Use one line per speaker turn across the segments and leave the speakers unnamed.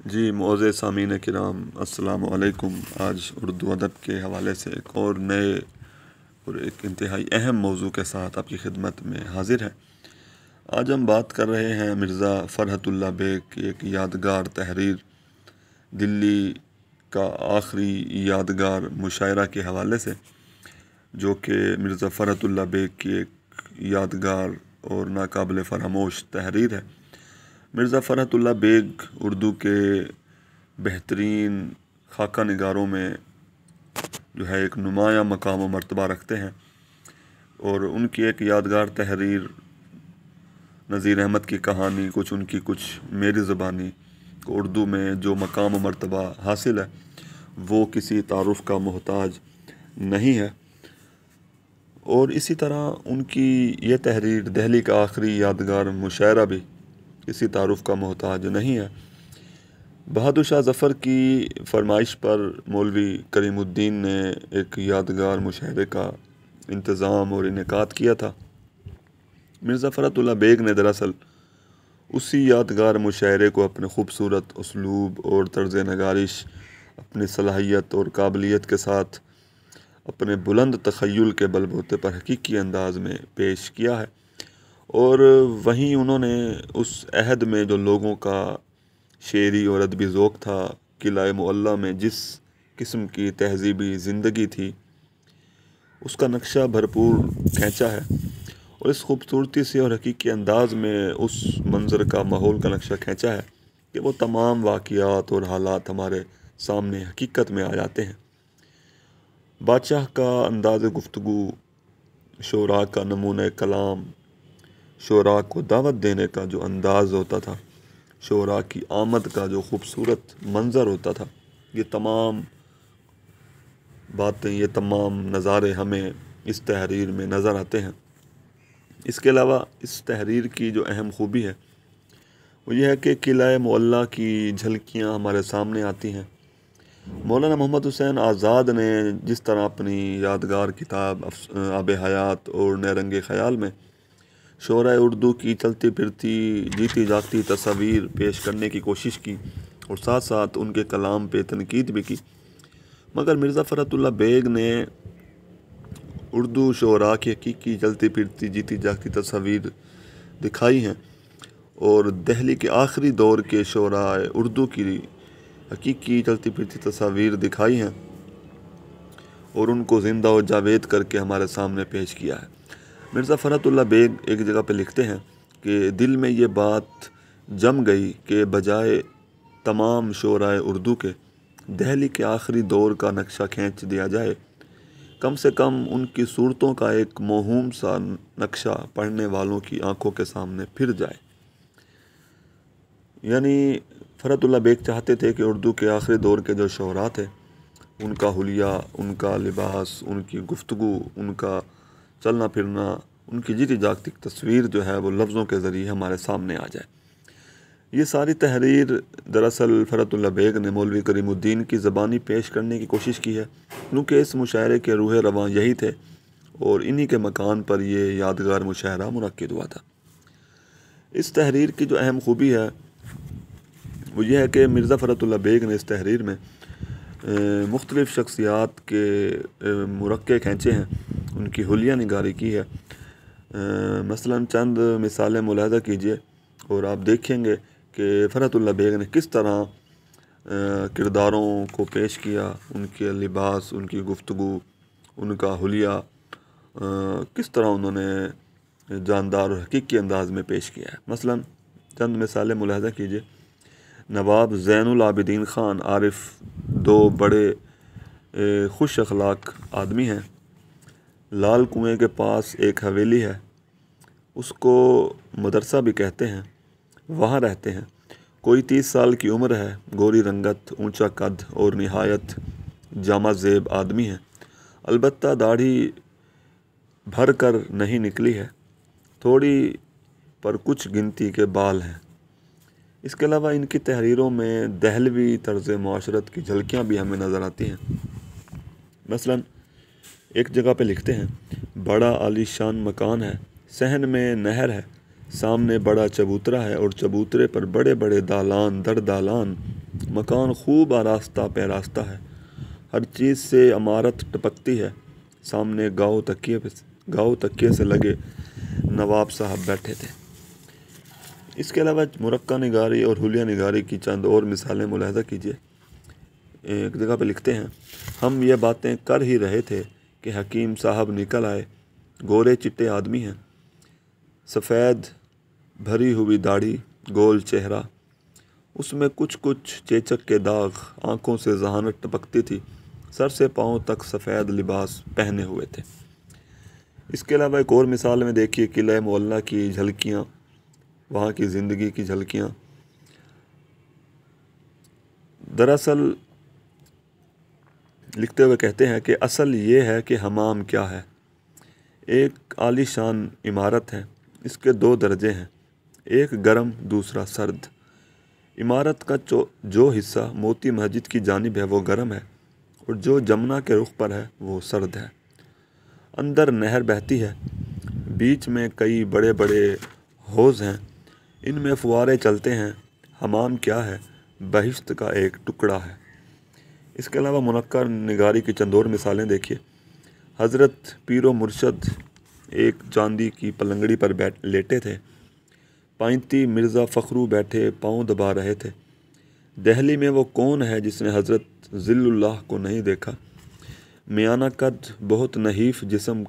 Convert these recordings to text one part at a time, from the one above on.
جی معزز سامعین کرام، السلام علیکم۔ آج اردو ادب کے حوالے سے ایک اور نئے اور ایک انتہائی اہم موضوع کے ساتھ آپ کی خدمت میں حاضر ہے۔ آج ہم بات کر رہے ہیں مرزا فرحت اللہ بیگ کی ایک یادگار تحریر، دلی کا آخری یادگار مشاعرہ کے حوالے سے، جو کہ مرزا فرحت اللہ بیگ کی ایک یادگار اور ناقابل فراموش تحریر ہے۔ مرزا فرحت اللہ بیگ اردو کے بہترین خاکہ نگاروں میں جو ہے ایک نمایاں مقام و مرتبہ رکھتے ہیں، اور ان کی ایک یادگار تحریر نذیر احمد کی کہانی، کچھ میری زبانی کو اردو میں جو مقام و مرتبہ حاصل ہے وہ کسی تعارف کا محتاج نہیں ہے۔ اور اسی طرح ان کی یہ تحریر دہلی کا آخری یادگار مشاعرہ بھی کسی تعارف کا محتاج نہیں ہے۔ بہادر شاہ ظفر کی فرمائش پر مولوی کریم الدین نے ایک یادگار مشاعرے کا انتظام اور انعقاد کیا تھا۔ مرزا فرحت اللہ بیگ نے دراصل اسی یادگار مشاعرے کو اپنے خوبصورت اسلوب اور طرز نگارش، اپنی صلاحیت اور قابلیت کے ساتھ اپنے بلند تخیل کے بل بوتے پر حقیقی انداز میں پیش کیا ہے، اور وہیں انہوں نے اس عہد میں جو لوگوں کا شعری اور ادبی ذوق تھا، قلعہ معلیٰ میں جس قسم کی تہذیبی زندگی تھی، اس کا نقشہ بھرپور کھینچا ہے، اور اس خوبصورتی سے اور حقیقی انداز میں اس منظر کا، ماحول کا نقشہ کھینچا ہے کہ وہ تمام واقعات اور حالات ہمارے سامنے حقیقت میں آ جاتے ہیں۔ بادشاہ کا انداز گفتگو، شعراء کا نمونہ کلام، شعراء کو دعوت دینے کا جو انداز ہوتا تھا، شعراء کی آمد کا جو خوبصورت منظر ہوتا تھا، یہ تمام باتیں، یہ تمام نظارے ہمیں اس تحریر میں نظر آتے ہیں۔ اس کے علاوہ اس تحریر کی جو اہم خوبی ہے وہ یہ ہے کہ قلعہ معلیٰ کی جھلکیاں ہمارے سامنے آتی ہیں۔ مولانا محمد حسین آزاد نے جس طرح اپنی یادگار کتاب آب حیات اور نیرنگ خیال میں شعراء اردو کی چلتی پھرتی جیتی جاگتی تصاویر پیش کرنے کی کوشش کی، اور ساتھ ساتھ ان کے کلام پہ تنقید بھی کی، مگر مرزا فرحت اللہ بیگ نے اردو شعراء کی حقیقی چلتی پھرتی جیتی جاگتی تصاویر دکھائی ہیں، اور دہلی کے آخری دور کے شعراء اردو کی حقیقی چلتی پھرتی تصاویر دکھائی ہیں، اور ان کو زندہ و جاوید کر کے ہمارے سامنے پیش کیا ہے۔ مرزا فرحت اللہ بیگ ایک جگہ پہ لکھتے ہیں کہ دل میں یہ بات جم گئی کہ بجائے تمام شعراء اردو کے دہلی کے آخری دور کا نقشہ کھینچ دیا جائے، کم سے کم ان کی صورتوں کا ایک موہوم سا نقشہ پڑھنے والوں کی آنکھوں کے سامنے پھر جائے۔ یعنی فرحت اللہ بیگ چاہتے تھے کہ اردو کے آخری دور کے جو شعراء تھے، ان کا حلیہ، ان کا لباس، ان کی گفتگو، ان کا چلنا پھرنا، ان کی جیتی جاگتی تصویر جو ہے وہ لفظوں کے ذریعے ہمارے سامنے آ جائے۔ یہ ساری تحریر دراصل فرحت اللہ بیگ نے مولوی کریم الدین کی زبانی پیش کرنے کی کوشش کی ہے، کیونکہ اس مشاعرے کے روح رواں یہی تھے، اور انہی کے مکان پر یہ یادگار مشاعرہ منعقد ہوا تھا۔ اس تحریر کی جو اہم خوبی ہے وہ یہ ہے کہ مرزا فرحت اللہ بیگ نے اس تحریر میں مختلف شخصیات کے مرقع کھینچے ہیں، ان کی حلیہ نگاری کی ہے۔ مثلاً چند مثالیں ملاحظہ کیجئے اور آپ دیکھیں گے کہ فرحت اللہ بیگ نے کس طرح کرداروں کو پیش کیا، ان کے لباس، ان کی گفتگو، ان کا حلیہ کس طرح انہوں نے جاندار اور حقیقی انداز میں پیش کیا ہے۔ مثلاً چند مثالیں ملاحظہ کیجئے۔ نواب زین العابدین خان عارف دو بڑے خوش اخلاق آدمی ہیں۔ لال کنویں کے پاس ایک حویلی ہے، اس کو مدرسہ بھی کہتے ہیں، وہاں رہتے ہیں۔ کوئی 30 سال کی عمر ہے، گوری رنگت، اونچا قد اور نہایت جامع زیب آدمی ہیں، البتہ داڑھی بھر کر نہیں نکلی ہے، تھوڑی پر کچھ گنتی کے بال ہیں۔ اس کے علاوہ ان کی تحریروں میں دہلوی طرز معاشرت کی جھلکیاں بھی ہمیں نظر آتی ہیں۔ مثلاً ایک جگہ پہ لکھتے ہیں، بڑا عالی شان مکان ہے، صحن میں نہر ہے، سامنے بڑا چبوترا ہے، اور چبوترے پر بڑے بڑے دالان در دالان مکان خوب آراستہ پیراستہ ہے، ہر چیز سے عمارت ٹپکتی ہے۔ سامنے گاؤ تکیے سے لگے نواب صاحب بیٹھے تھے۔ اس کے علاوہ مرقع نگاری اور حلیہ نگاری کی چند اور مثالیں ملاحظہ کیجیے۔ ایک جگہ پہ لکھتے ہیں، ہم یہ باتیں کر ہی رہے تھے کہ حکیم صاحب نکل آئے۔ گورے چٹے آدمی ہیں، سفید بھری ہوئی داڑھی، گول چہرہ، اس میں کچھ چیچک کے داغ، آنکھوں سے ذہانت ٹپکتی تھی، سر سے پاؤں تک سفید لباس پہنے ہوئے تھے۔ اس کے علاوہ ایک اور مثال میں دیکھیے، قلعہ معلیٰ کی جھلکیاں، وہاں کی زندگی کی جھلکیاں۔ دراصل لکھتے ہوئے کہتے ہیں کہ اصل یہ ہے کہ حمام کیا ہے۔ ایک عالی شان عمارت ہے، اس کے دو درجے ہیں، ایک گرم دوسرا سرد۔ عمارت کا جو حصہ موتی مسجد کی جانب ہے وہ گرم ہے، اور جو جمنا کے رخ پر ہے وہ سرد ہے۔ اندر نہر بہتی ہے، بیچ میں کئی بڑے بڑے حوض ہیں، ان میں فوارے چلتے ہیں۔ حمام کیا ہے؟ بہشت کا ایک ٹکڑا ہے۔ اس کے علاوہ منقع نگاری کی چند اور مثالیں دیکھیے۔ حضرت پیر و مرشد ایک چاندی کی پلنگڑی پر لیٹے تھے، پائنتی مرزا فخرو بیٹھے پاؤں دبا رہے تھے۔ دہلی میں وہ کون ہے جس نے حضرت ذل اللہ کو نہیں دیکھا؟ میانہ قد، بہت نحیف جسم،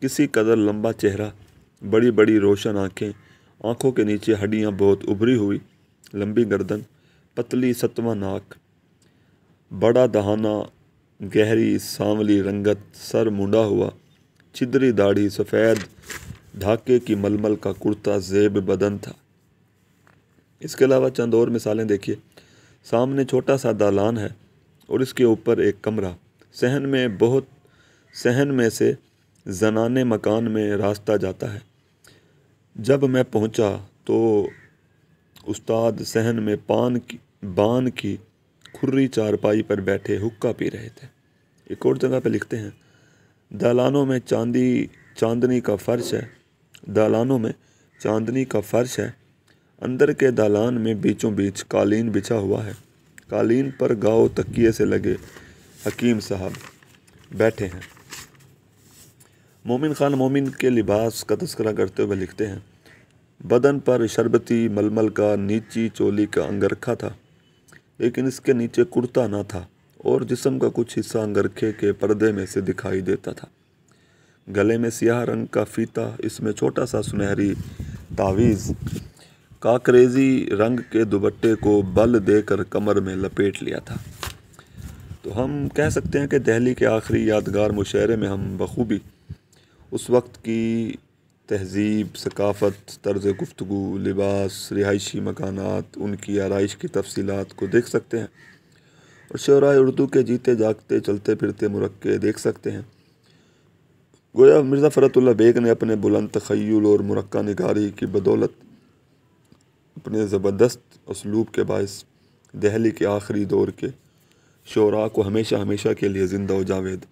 کسی قدر لمبا چہرہ، بڑی بڑی روشن آنکھوں کے نیچے ہڈیاں بہت ابھری ہوئی، لمبی گردن، پتلی ستواں ناک، بڑا دہانہ، گہری سانولی رنگت، سر منڈا ہوا، چھدری داڑھی، سفید ڈھاکے کی ململ کا کرتا زیب بدن تھا۔ اس کے علاوہ چند اور مثالیں دیکھیے۔ سامنے چھوٹا سا دالان ہے اور اس کے اوپر ایک کمرہ، صحن میں سے زنانے مکان میں راستہ جاتا ہے۔ جب میں پہنچا تو استاد صحن میں بان کی کھری چارپائی پر بیٹھے حقہ پی رہے تھے۔ ایک اور جگہ پہ لکھتے ہیں، دالانوں میں چاندنی کا فرش ہے، اندر کے دالان میں بیچوں بیچ قالین بچھا ہوا ہے، قالین پر گاؤ تکیے سے لگے حکیم صاحب بیٹھے ہیں۔ مومن خان مومن کے لباس کا تذکرہ کرتے ہوئے لکھتے ہیں، بدن پر شربتی ململ کا نیچی چولی کا انگرکھا تھا، لیکن اس کے نیچے کرتا نہ تھا، اور جسم کا کچھ حصہ انگرکھے کے پردے میں سے دکھائی دیتا تھا۔ گلے میں سیاہ رنگ کا فیتا، اس میں چھوٹا سا سنہری تعویذ، کاکریزی رنگ کے دوپٹے کو بل دے کر کمر میں لپیٹ لیا تھا۔ تو ہم کہہ سکتے ہیں کہ دہلی کے آخری یادگار مشاعرے میں ہم بخوبی اس وقت کی تہذیب، ثقافت، طرز گفتگو، لباس، رہائشی مکانات، ان کی آرائش کی تفصیلات کو دیکھ سکتے ہیں، اور شعرائے اردو کے جیتے جاگتے چلتے پھرتے مرقع دیکھ سکتے ہیں۔ گویا مرزا فرت اللہ بیگ نے اپنے بلند تخیل اور مرقع نگاری کی بدولت، اپنے زبردست اسلوب کے باعث دہلی کے آخری دور کے شعراء کو ہمیشہ کے لیے زندہ و جاوید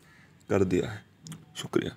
کر دیا ہے۔ شکریہ۔